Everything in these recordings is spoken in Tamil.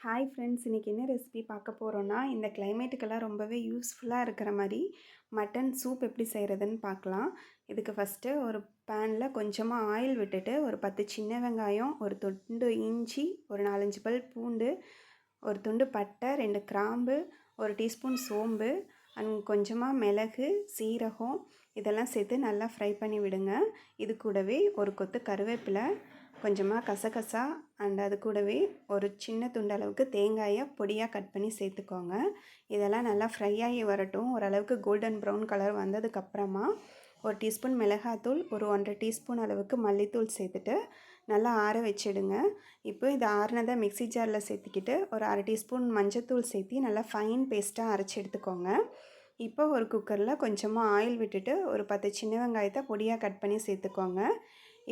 ஹாய் ஃப்ரெண்ட்ஸ், இன்றைக்கி என்ன ரெசிபி பார்க்க போகிறோன்னா, இந்த கிளைமேட்டுக்கெல்லாம் ரொம்பவே யூஸ்ஃபுல்லாக இருக்கிற மாதிரி மட்டன் சூப் எப்படி செய்கிறதுன்னு பார்க்கலாம். இதுக்கு ஃபஸ்ட்டு ஒரு பேனில் கொஞ்சமாக ஆயில் விட்டுட்டு ஒரு 10 சின்ன வெங்காயம், ஒரு துண்டு இஞ்சி, ஒரு 4-5 பல் பூண்டு, ஒரு துண்டு பட்டை, 2 கிராம்பு, ஒரு டீஸ்பூன் சோம்பு அண்ட் கொஞ்சமாக மிளகு, சீரகம் இதெல்லாம் சேர்த்து நல்லா ஃப்ரை பண்ணி விடுங்க. இது கூடவே ஒரு கொத்து கருவேப்பிலை, கொஞ்சமாக கசகசா அண்ட் அது கூடவே ஒரு சின்ன துண்டளவுக்கு தேங்காயை பொடியாக கட் பண்ணி சேர்த்துக்கோங்க. இதெல்லாம் நல்லா ஃப்ரை ஆகி வரட்டும். ஓரளவுக்கு கோல்டன் ப்ரௌன் கலர் வந்ததுக்கப்புறமா ஒரு டீஸ்பூன் மிளகாத்தூள், ஒரு 1.5 டீஸ்பூன் அளவுக்கு மல்லித்தூள் சேர்த்துட்டு நல்லா ஆற வச்சிடுங்க. இப்போ இதை ஆறினதை மிக்ஸி ஜாரில் சேர்த்துக்கிட்டு ஒரு 1/2 டீஸ்பூன் மஞ்சத்தூள் சேர்த்து நல்லா ஃபைன் பேஸ்ட்டாக அரைச்சி எடுத்துக்கோங்க. இப்போ ஒரு குக்கரில் கொஞ்சமாக ஆயில் விட்டுட்டு ஒரு 10 சின்ன வெங்காயத்தை பொடியாக கட் பண்ணி சேர்த்துக்கோங்க.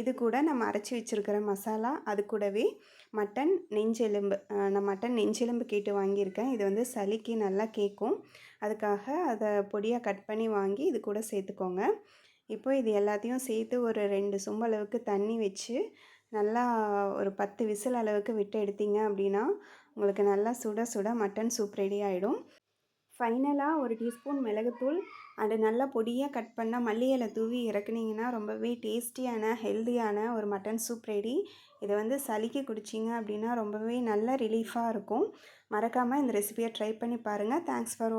இது கூட நம்ம அரைச்சி வச்சுருக்கிற மசாலா, அது கூடவே மட்டன் நெஞ்செலும்பு, நான் மட்டன் நெஞ்செலும்பு கேட்டு வாங்கியிருக்கேன். இது வந்து சளிக்கு நல்லா கேட்கும், அதுக்காக அதை பொடியாக கட் பண்ணி வாங்கி இது கூட சேர்த்துக்கோங்க. இப்போ இது எல்லாத்தையும் சேர்த்து ஒரு 2 சொம்பு அளவுக்கு தண்ணி வச்சு நல்லா ஒரு 10 விசில் அளவுக்கு விட்டு எடுத்தீங்க அப்படின்னா உங்களுக்கு நல்லா சுட சுட மட்டன் சூப் ரெடி ஆகிடும். ஃபைனலாக ஒரு டீஸ்பூன் மிளகுத்தூள் அண்டு நல்லா பொடியாக கட் பண்ண மல்லி இலை தூவி இறக்குனீங்கன்னா ரொம்பவே டேஸ்டியான ஹெல்த்தியான ஒரு மட்டன் சூப் ரெடி. இதை வந்து சளிக்கு குடிச்சிங்க அப்படின்னா ரொம்பவே நல்ல ரிலீஃபாக இருக்கும். மறக்காமல் இந்த ரெசிபியை ட்ரை பண்ணி பாருங்கள். Thanks for